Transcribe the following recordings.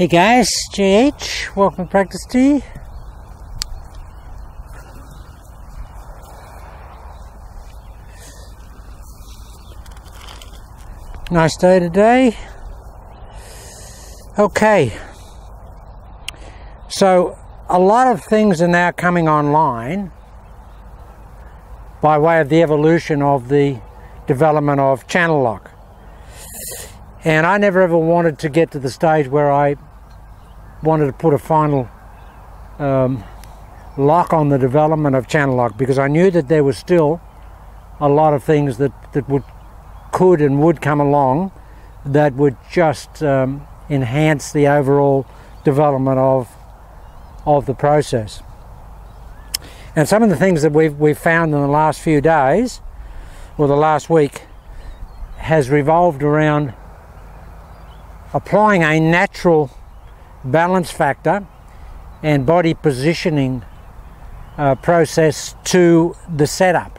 Hey guys, JH, welcome to Practice Tea. Nice day today. Okay, so a lot of things are now coming online by way of the evolution of the development of channel lock. And I never ever wanted to get to the stage where I wanted to put a final lock on the development of channel lock, because I knew that there was still a lot of things that could and would come along that would just enhance the overall development of the process. And some of the things that we've found in the last few days, or the last week, has revolved around applying a natural balance factor and body positioning process to the setup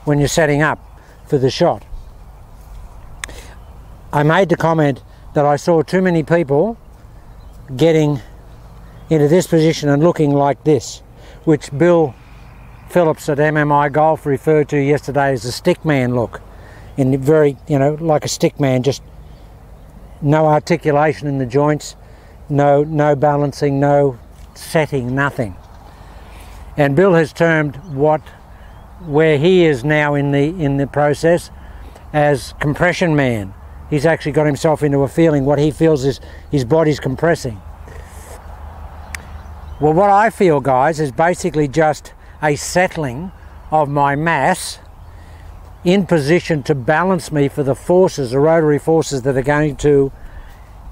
when you're setting up for the shot. I made the comment that I saw too many people getting into this position and looking like this, which Bill Phillips at MMI Golf referred to yesterday as a stickman look, in very, like a stickman, just no articulation in the joints, no balancing, no setting, nothing. And Bill has termed where he is now in the process as compression man. He's actually got himself into a feeling, what he feels is his body's compressing. Well, what I feel, guys, is basically just a settling of my mass in position to balance me for the forces, the rotary forces that are going to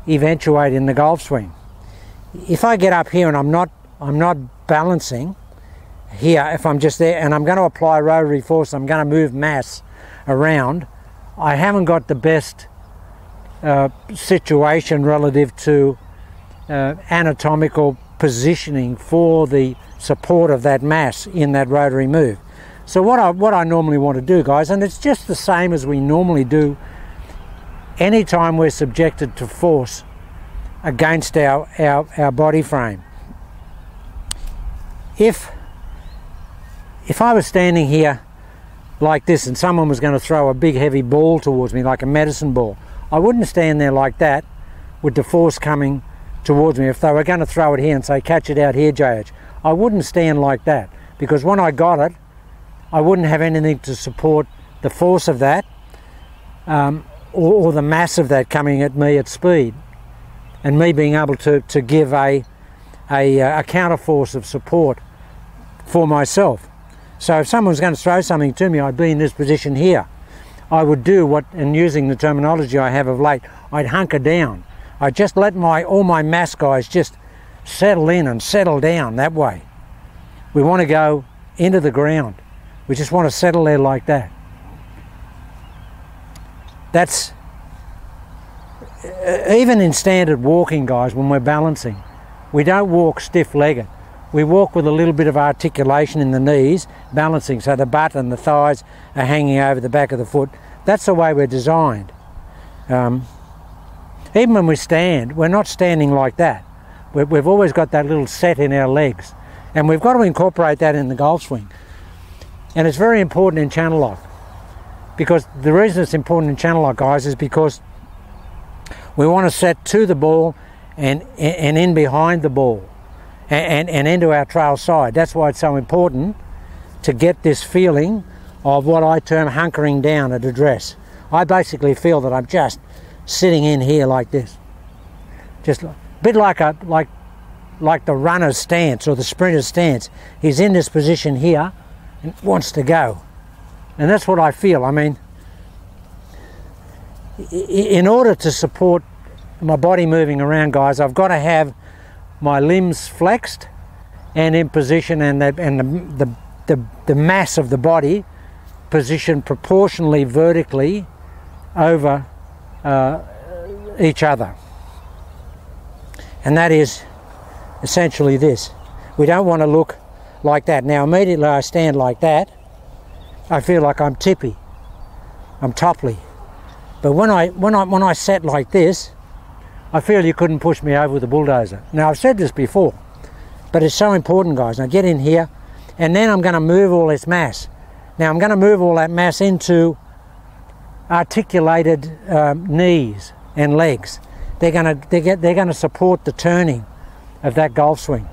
eventuate in the golf swing. If I get up here and I'm not balancing here, if I'm just there and I'm going to apply rotary force, I'm going to move mass around, I haven't got the best situation relative to anatomical positioning for the support of that mass in that rotary move. So what I normally want to do, guys, and it's just the same as we normally do anytime we're subjected to force against our body frame. If I was standing here like this and someone was going to throw a big heavy ball towards me, like a medicine ball, I wouldn't stand there like that with the force coming towards me. If they were going to throw it here and say, catch it out here, JH, I wouldn't stand like that, because when I got it, I wouldn't have anything to support the force of that or the mass of that coming at me at speed, and me being able to give a counter force of support for myself. So if someone was going to throw something to me, I'd be in this position here. I would do what, and using the terminology I have of late, I'd hunker down. I'd just let all my mass guys just settle in and settle down that way. We want to go into the ground. We just want to settle there like that. That's even in standard walking, guys. When we're balancing, we don't walk stiff-legged. We walk with a little bit of articulation in the knees, balancing, so the butt and the thighs are hanging over the back of the foot. That's the way we're designed. Even when we stand, we're not standing like that. We've always got that little set in our legs, and we've got to incorporate that in the golf swing. And it's very important in channel lock, because the reason it's important in channel lock, guys, is because we want to set to the ball and in behind the ball and into our trail side. That's why it's so important to get this feeling of what I term hunkering down at address. I basically feel that I'm just sitting in here like this, just a bit like the runner's stance or the sprinter's stance. He's in this position here and wants to go, and that's what I feel. I mean, in order to support my body moving around, guys, I've got to have my limbs flexed and in position, and the mass of the body positioned proportionally vertically over each other. And that is essentially this. We don't want to look like that. Now immediately I stand like that, I feel like I'm tippy, I'm topply. But when I set like this, I feel you couldn't push me over with a bulldozer. Now, I've said this before, but it's so important, guys. Now get in here, and then I'm going to move all this mass. Now I'm going to move all that mass into articulated knees and legs. They're going to support the turning of that golf swing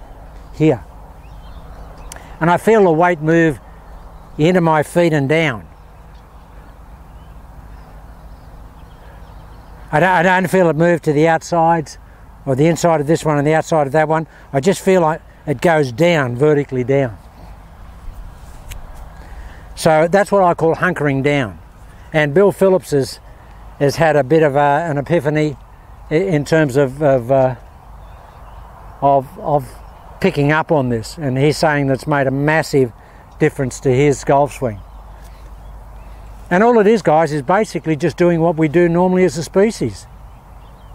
here. And I feel the weight move into my feet and down. I don't feel it move to the outsides or the inside of this one and the outside of that one. I just feel like it goes down, vertically down. So that's what I call hunkering down. And Bill Phillips has had a bit of an epiphany in terms of picking up on this, and he's saying that's made a massive difference to his golf swing. And all it is, guys, is basically just doing what we do normally as a species.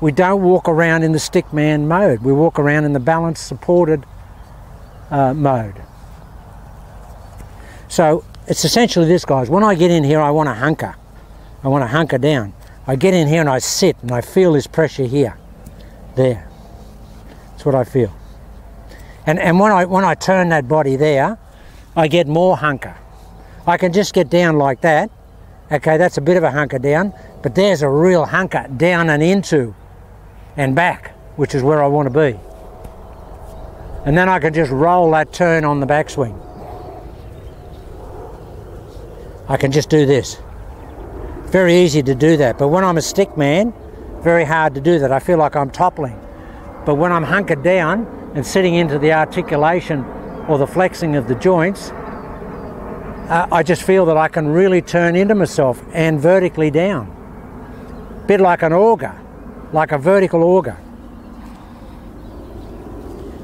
We don't walk around in the stickman mode. We walk around in the balanced, supported mode. So it's essentially this, guys. When I get in here, I want to hunker. I want to hunker down. I get in here and I sit and I feel this pressure here. There. That's what I feel. And when I turn that body there, I get more hunker. I can just get down like that. Okay, that's a bit of a hunker down, but there's a real hunker down and into and back, which is where I want to be. And then I can just roll that turn on the backswing. I can just do this. Very easy to do that, but when I'm a stick man, very hard to do that. I feel like I'm toppling. But when I'm hunkered down and sitting into the articulation or the flexing of the joints, I just feel that I can really turn into myself and vertically down. A bit like an auger, like a vertical auger.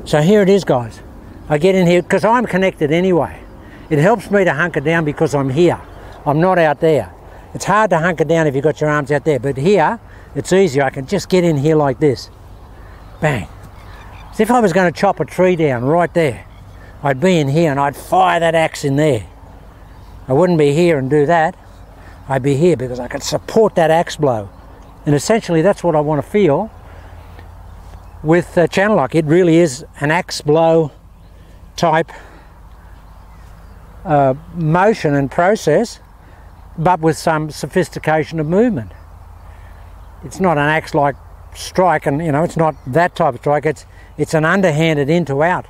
So here it is, guys. I get in here because I'm connected anyway. It helps me to hunker down because I'm here. I'm not out there. It's hard to hunker down if you've got your arms out there, but here it's easier. I can just get in here like this. Bang. As if I was going to chop a tree down right there. I'd be in here and I'd fire that axe in there. I wouldn't be here and do that. I'd be here because I could support that axe blow. And essentially that's what I want to feel with channel lock. It really is an axe blow type motion and process, but with some sophistication of movement. It's not an axe-like strike, and you know, it's not that type of strike. It's an underhanded into out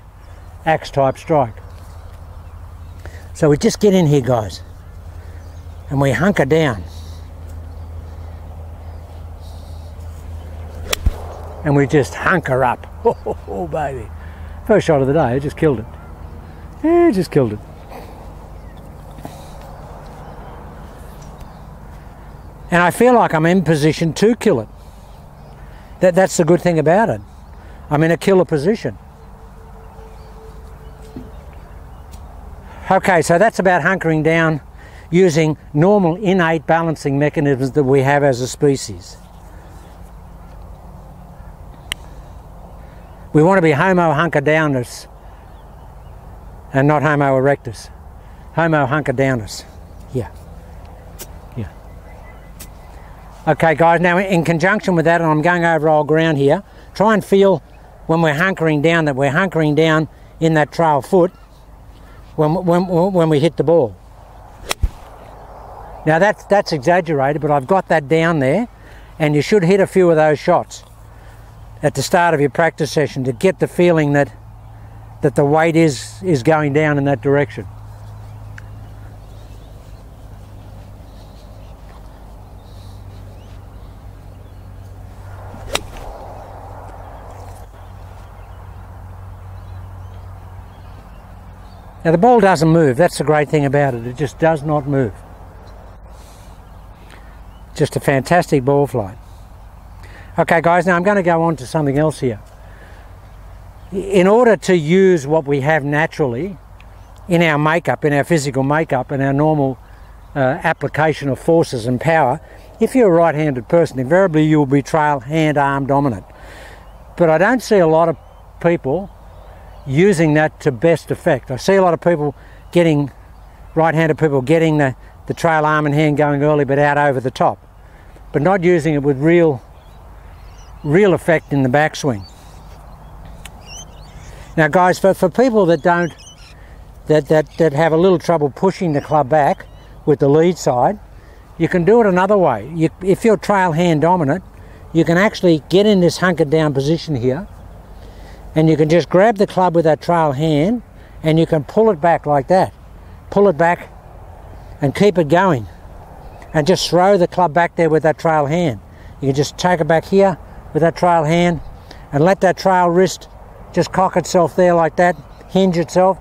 axe type strike. So we just get in here, guys, and we hunker down. And we just hunker up. Oh, baby. First shot of the day, I just killed it. Yeah, just killed it. And I feel like I'm in position to kill it. That's the good thing about it. I'm in a killer position. Okay, so that's about hunkering down using normal innate balancing mechanisms that we have as a species. We want to be Homo hunker-downers and not Homo erectus. Homo hunker-downers. Yeah. Yeah. Okay, guys, now in conjunction with that, and I'm going over old ground here, try and feel when we're hunkering down that we're hunkering down in that trail foot when we hit the ball. Now that's exaggerated, but I've got that down there, and you should hit a few of those shots at the start of your practice session to get the feeling that the weight is going down in that direction. Now the ball doesn't move. That's the great thing about it. It just does not move. Just a fantastic ball flight. Okay, guys, now I'm going to go on to something else here. In order to use what we have naturally in our makeup, in our physical makeup, and our normal application of forces and power, if you're a right-handed person, invariably you will be trail hand-arm dominant. But I don't see a lot of people using that to best effect. I see a lot of people getting, right-handed people getting the trail arm and hand going early but out over the top, but not using it with real real effect in the backswing. Now guys, for people that don't, that have a little trouble pushing the club back with the lead side, you can do it another way. If you're trail hand dominant, you can actually get in this hunkered down position here, and you can just grab the club with that trail hand, and you can pull it back like that. Pull it back and keep it going, and just throw the club back there with that trail hand. You can just take it back here with that trail hand and let that trail wrist just cock itself there like that, hinge itself,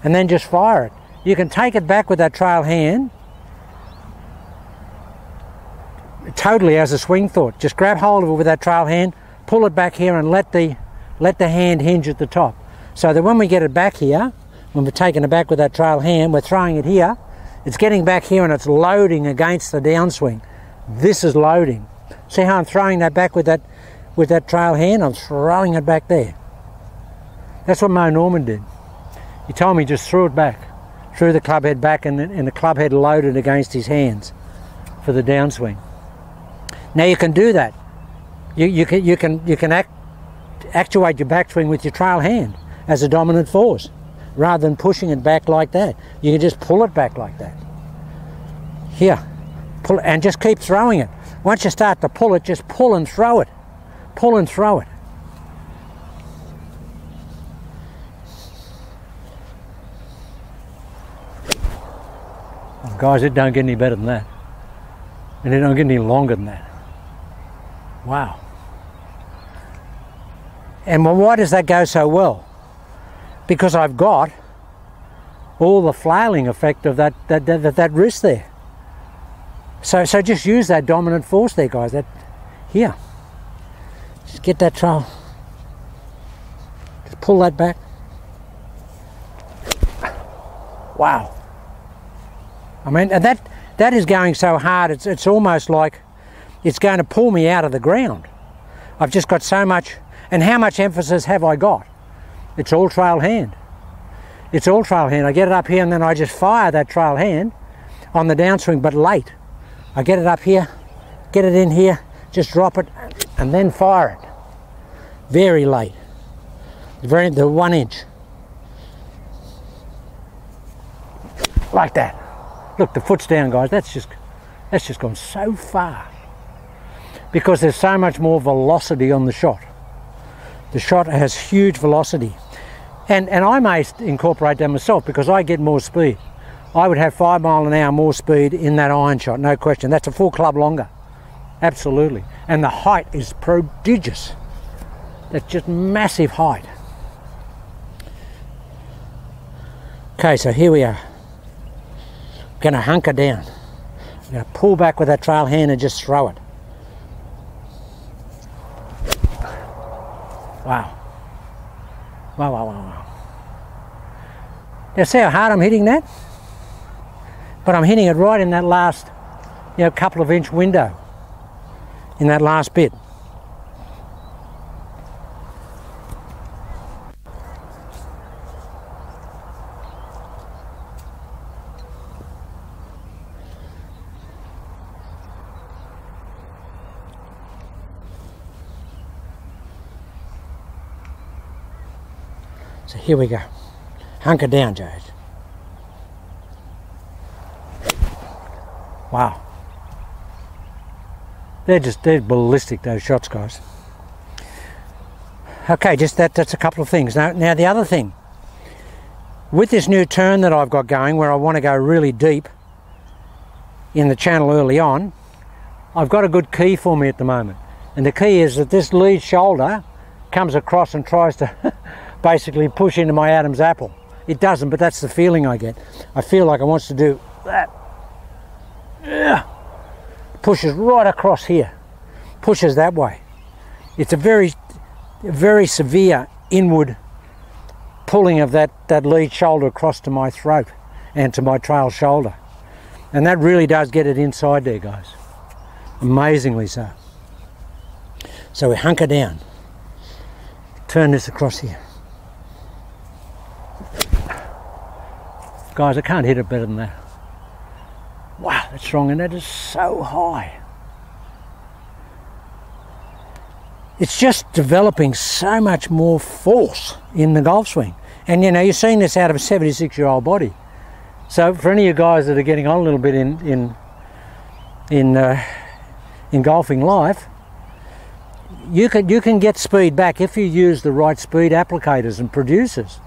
and then just fire it. You can take it back with that trail hand totally as a swing thought. Just grab hold of it with that trail hand, pull it back here, and let the hand hinge at the top. So that when we get it back here, when we're taking it back with that trail hand, we're throwing it here, it's getting back here and it's loading against the downswing. This is loading. See how I'm throwing that back with that trail hand? I'm throwing it back there. That's what Mo Norman did. He told me just threw it back, threw the club head back, and the club head loaded against his hands for the downswing. Now you can do that. You can actuate your backswing with your trail hand as a dominant force, rather than pushing it back like that. You can just pull it back like that. Here, pull it, and just keep throwing it. Once you start to pull it, just pull and throw it. Pull and throw it. Guys, it don't get any better than that. And it don't get any longer than that. Wow. And why does that go so well? Because I've got all the flailing effect of that wrist there. So just use that dominant force there, guys. That here. Just get that trail. Just pull that back. Wow. I mean, and that is going so hard, it's almost like it's going to pull me out of the ground. I've just got so much, and how much emphasis have I got? It's all trail hand. It's all trail hand. I get it up here and then I just fire that trail hand on the downswing, but late. I get it up here, get it in here, just drop it, and then fire it. Very late. The 1 inch. Like that. Look, the foot's down, guys. That's just gone so far. Because there's so much more velocity on the shot. The shot has huge velocity. And I may incorporate that myself because I get more speed. I would have 5 mile an hour more speed in that iron shot, no question. That's a full club longer. Absolutely. And the height is prodigious. That's just massive height. Okay, so here we are. Going to hunker down. I'm going to pull back with that trail hand and just throw it. Wow. Wow, wow, wow, wow. Now see how hard I'm hitting that? But I'm hitting it right in that last, couple of inch window. In that last bit. So here we go. Hunker down, Jade. Wow. They're ballistic, those shots, guys. Okay, just that's a couple of things. Now the other thing, with this new turn that I've got going, where I want to go really deep in the channel early on, I've got a good key for me at the moment. And the key is that this lead shoulder comes across and tries to basically push into my Adam's apple. It doesn't, but that's the feeling I get. I feel like it wants to do that. Yeah. Pushes right across here. Pushes that way. It's a very, very severe inward pulling of that lead shoulder across to my throat and to my trail shoulder. And that really does get it inside there, guys. Amazingly so. So we hunker down. Turn this across here. Guys, I can't hit it better than that. Wow, that's strong, and that is so high. it's just developing so much more force in the golf swing. And you know, you're seeing this out of a 76-year-old body. So for any of you guys that are getting on a little bit in golfing life, you can get speed back if you use the right speed applicators and producers.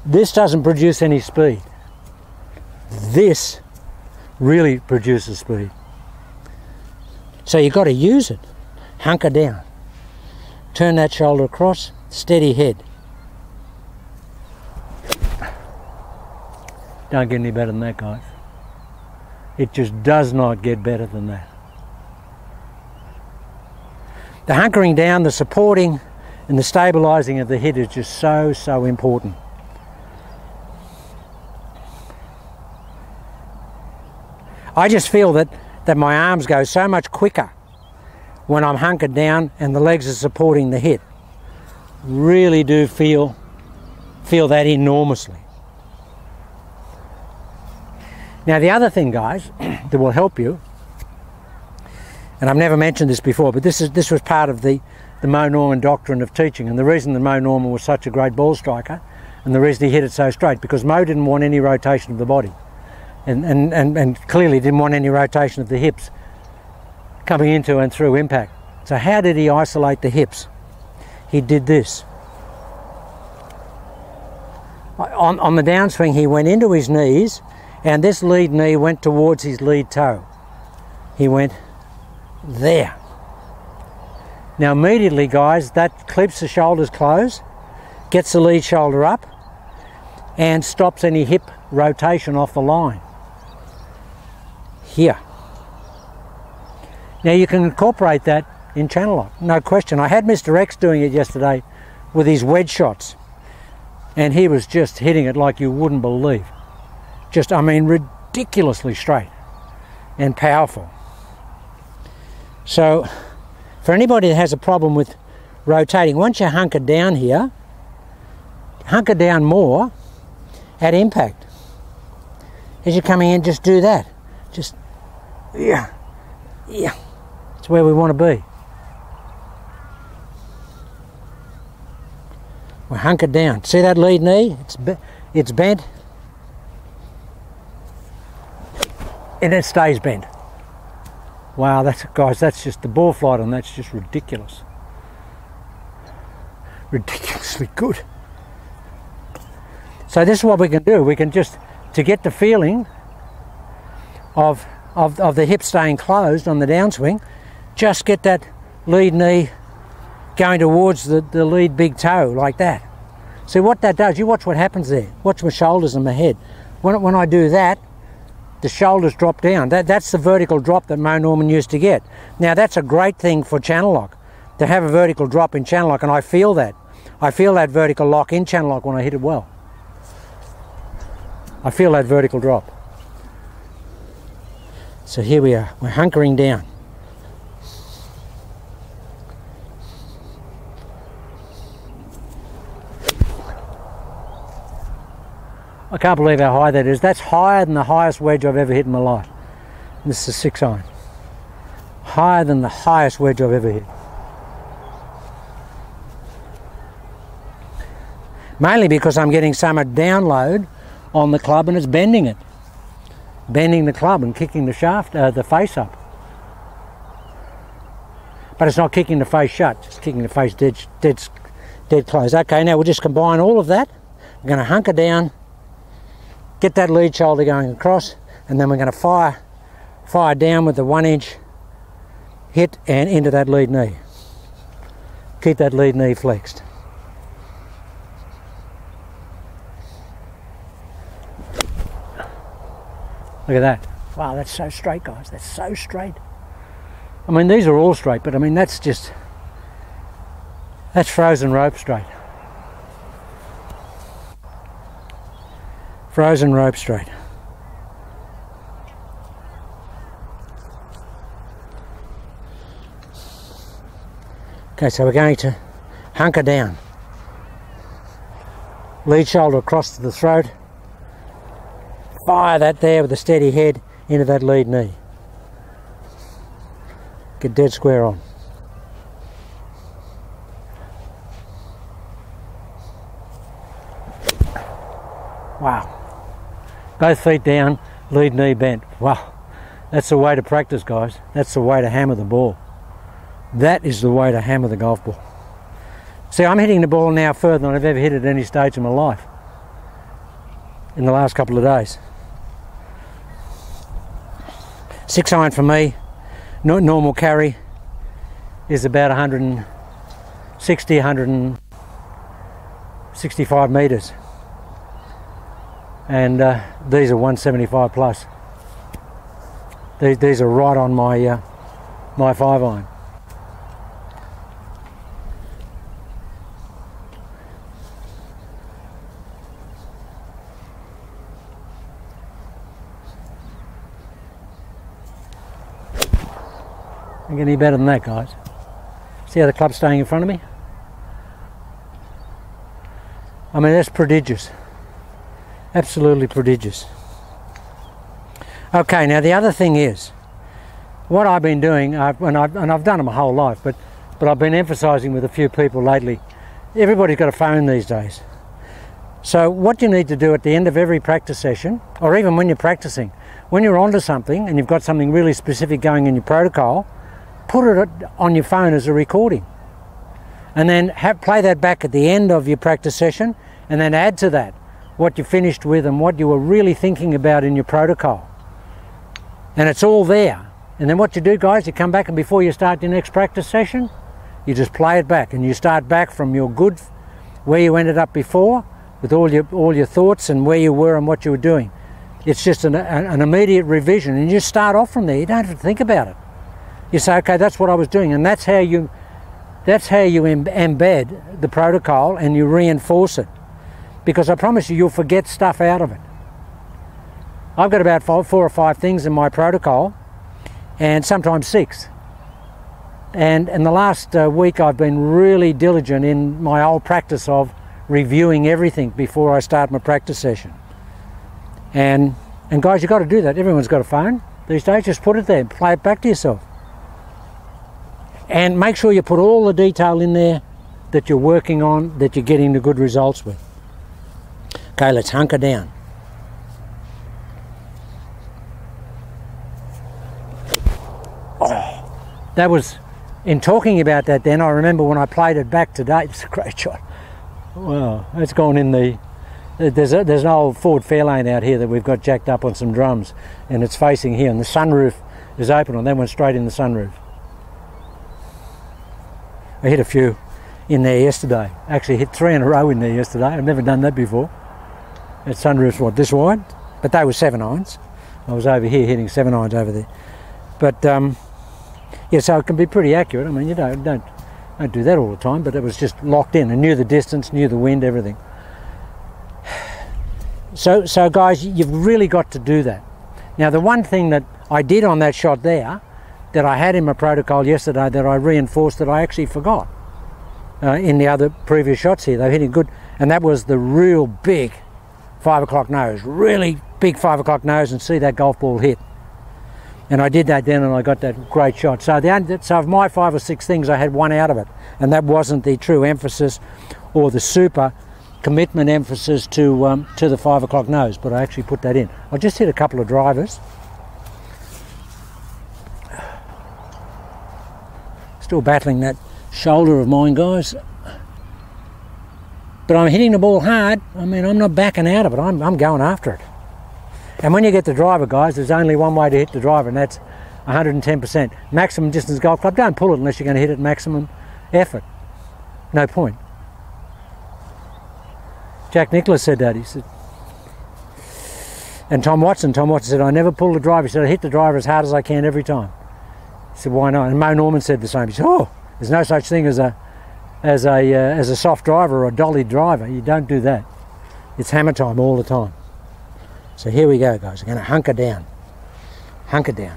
This doesn't produce any speed. This really produces speed. So you've got to use it. Hunker down. Turn that shoulder across, steady head. Don't get any better than that, guys. It just does not get better than that. The hunkering down, the supporting and the stabilising of the hit is just so important. I just feel that my arms go so much quicker when I'm hunkered down and the legs are supporting the hit. Really do feel that enormously. Now the other thing, guys, that will help you, and I've never mentioned this before, but this was part of the Mo Norman doctrine of teaching, and the reason that Mo Norman was such a great ball striker and the reason he hit it so straight, because Mo didn't want any rotation of the body and clearly didn't want any rotation of the hips coming into and through impact. So how did he isolate the hips? He did this. On the downswing, he went into his knees, and this lead knee went towards his lead toe. He went there. Now immediately, guys, that clips the shoulders closed, gets the lead shoulder up, and stops any hip rotation off the line. Here. Now you can incorporate that in channel lock, no question. I had Mr. X doing it yesterday with his wedge shots, and he was just hitting it like you wouldn't believe. Just, I mean, ridiculously straight and powerful. So for anybody that has a problem with rotating, once you hunker down here, hunker down more at impact. As you're coming in, just do that. Just, yeah. It's where we want to be. We're hunkered down. See that lead knee? It's bent. And it stays bent. Wow, guys, that's just the ball flight on that's just ridiculous. Ridiculously good. So this is what we can do. We can just, to get the feeling of the hip staying closed on the downswing, just get that lead knee going towards the lead big toe like that. See what that does, you watch what happens there. Watch my shoulders and my head. When I do that, the shoulders drop down. That's the vertical drop that Mo Norman used to get. Now that's a great thing for channel lock, to have a vertical drop in channel lock, and I feel that. I feel that vertical lock in channel lock when I hit it well. I feel that vertical drop. So here we are, we're hunkering down. I can't believe how high that is. That's higher than the highest wedge I've ever hit in my life. This is a 6-iron. Higher than the highest wedge I've ever hit. Mainly because I'm getting so much download on the club and it's bending it. Bending the club and kicking the shaft, the face up. But it's not kicking the face shut, just kicking the face dead close. Okay, now we'll just combine all of that. I'm going to hunker down, get that lead shoulder going across, and then we're going to fire down with the 1-inch hit and into that lead knee. Keep that lead knee flexed. Look at that. Wow, that's so straight, guys. That's so straight. I mean, these are all straight, but I mean, that's frozen rope straight. Frozen rope straight. Okay, so we're going to hunker down. Lead shoulder across to the throat. Fire that there with a steady head into that lead knee. Get dead square on. Both feet down, lead knee bent. Wow, that's the way to practice, guys. That's the way to hammer the ball. That is the way to hammer the golf ball. See, I'm hitting the ball now further than I've ever hit at any stage in my life in the last couple of days. 6 iron for me, normal carry is about 160, 165 metres. And these are 175 plus. These are right on my my 5 iron. Don't get any better than that, guys. See how the club's staying in front of me? I mean, that's prodigious. Absolutely prodigious. Okay, now the other thing is, what I've been doing, and I've done it my whole life, but I've been emphasising with a few people lately, everybody's got a phone these days. So what you need to do at the end of every practice session, or even when you're practicing, when you're onto something and you've got something really specific going in your protocol, put it on your phone as a recording. And then play that back at the end of your practice session, and then add to that what you finished with and what you were really thinking about in your protocol. And it's all there. And then what you do, guys, you come back, and before you start your next practice session, you just play it back, and you start back from your good, where you ended up before, with all your thoughts and where you were and what you were doing. It's just an immediate revision, and you just start off from there. You don't have to think about it. You say, okay, that's what I was doing, and that's how you embed the protocol, and you reinforce it. Because I promise you'll forget stuff out of it. I've got about 4 or 5 things in my protocol, and sometimes 6. And in the last week, I've been really diligent in my old practice of reviewing everything before I start my practice session. And guys, you've got to do that. Everyone's got a phone these days. Just put it there, play it back to yourself. And make sure you put all the detail in there that you're working on, that you're getting the good results with. Okay, let's hunker down. Oh, that was, in talking about that then, I remember when I played it back today, it's a great shot. Wow, it's gone in the, there's an old Ford Fairlane out here that we've got jacked up on some drums, and it's facing here, and the sunroof is open, and that went straight in the sunroof. I hit a few in there yesterday. Actually hit 3 in a row in there yesterday. I've never done that before. That sunroof's what, this wide? But they were 7 irons. I was over here hitting 7 irons over there. But yeah, so it can be pretty accurate. I mean, you don't do that all the time, but it was just locked in. I knew the distance, knew the wind, everything. So guys, you've really got to do that. Now, the one thing that I did on that shot there, that I had in my protocol yesterday, that I reinforced, that I actually forgot in the other previous shots here. They're hitting good, and that was the real big 5 o'clock nose, really big 5 o'clock nose, and see that golf ball hit. And I did that then, and I got that great shot. So of my 5 or 6 things, I had 1 out of it, and that wasn't the true emphasis or the super commitment emphasis to the 5 o'clock nose, but I actually put that in. I just hit a couple of drivers. Still battling that shoulder of mine, guys. But I'm hitting the ball hard. I mean, I'm not backing out of it. I'm going after it. And when you get the driver, guys, there's only one way to hit the driver, and that's 110%. Maximum distance golf club. Don't pull it unless you're going to hit it maximum effort. No point. Jack Nicklaus said that. He said, and Tom Watson said, I never pull the driver. He said, I hit the driver as hard as I can every time. He said, why not? And Mo Norman said the same. He said, oh, there's no such thing as a soft driver or a dolly driver. You don't do that. It's hammer time all the time. So here we go, guys. We're going to hunker down. Hunker down.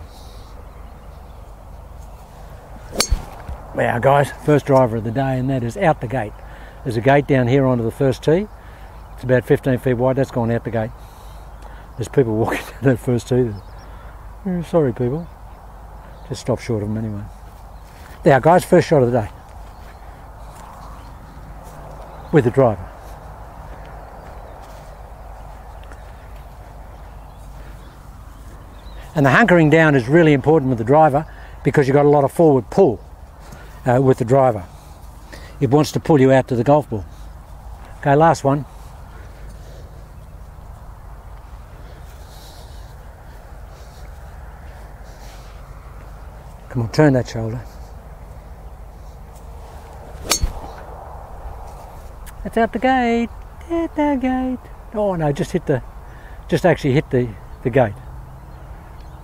Now, guys, first driver of the day, and that is out the gate. There's a gate down here onto the first tee. It's about 15 feet wide. That's gone out the gate. There's people walking down that first tee. Sorry, people. Just stop short of them anyway. There, guys, first shot of the day. With the driver. And the hunkering down is really important with the driver because you've got a lot of forward pull with the driver. It wants to pull you out to the golf ball. Okay, last one. Come on, turn that shoulder. That's out the gate. Hit the gate. Oh no, just actually hit the gate.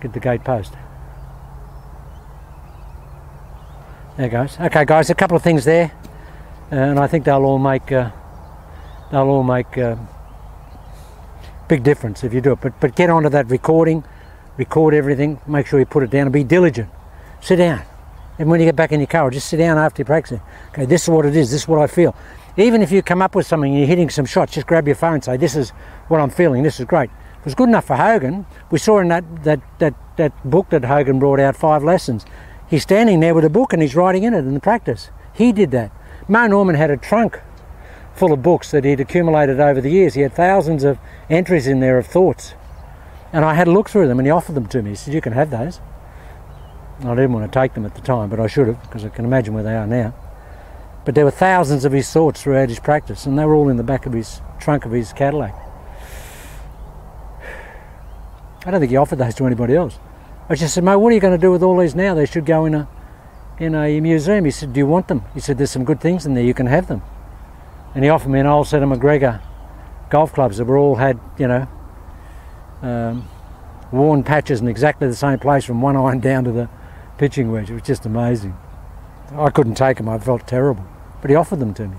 Get the gate post. There it goes. Okay, guys, a couple of things there, and I think they'll all make big difference if you do it. But get onto that recording, record everything. Make sure you put it down and be diligent. Sit down, and when you get back in your car, just sit down after you practice. Okay, this is what it is. This is what I feel. Even if you come up with something and you're hitting some shots, just grab your phone and say, "This is what I'm feeling. This is great." It was good enough for Hogan. We saw in that book that Hogan brought out, 5 Lessons. He's standing there with a book and he's writing in it in the practice. He did that. Mo Norman had a trunk full of books that he'd accumulated over the years. He had thousands of entries in there of thoughts. And I had a look through them and he offered them to me. He said, "You can have those." I didn't want to take them at the time, but I should have, because I can imagine where they are now. But there were thousands of his thoughts throughout his practice, and they were all in the back of his trunk of his Cadillac. I don't think he offered those to anybody else. I just said, "Mo, what are you going to do with all these now? They should go in a museum." He said, "Do you want them?" He said, "There's some good things in there, you can have them." And he offered me an old set of McGregor golf clubs that were all had, you know, worn patches in exactly the same place from one iron down to the pitching wedge. It was just amazing. I couldn't take them, I felt terrible. But he offered them to me.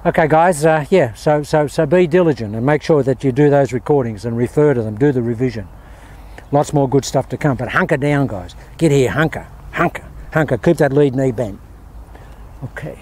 Okay guys, yeah, so be diligent and make sure that you do those recordings and refer to them, do the revision. Lots more good stuff to come, but hunker down guys. Get here, hunker, keep that lead knee bent. Okay.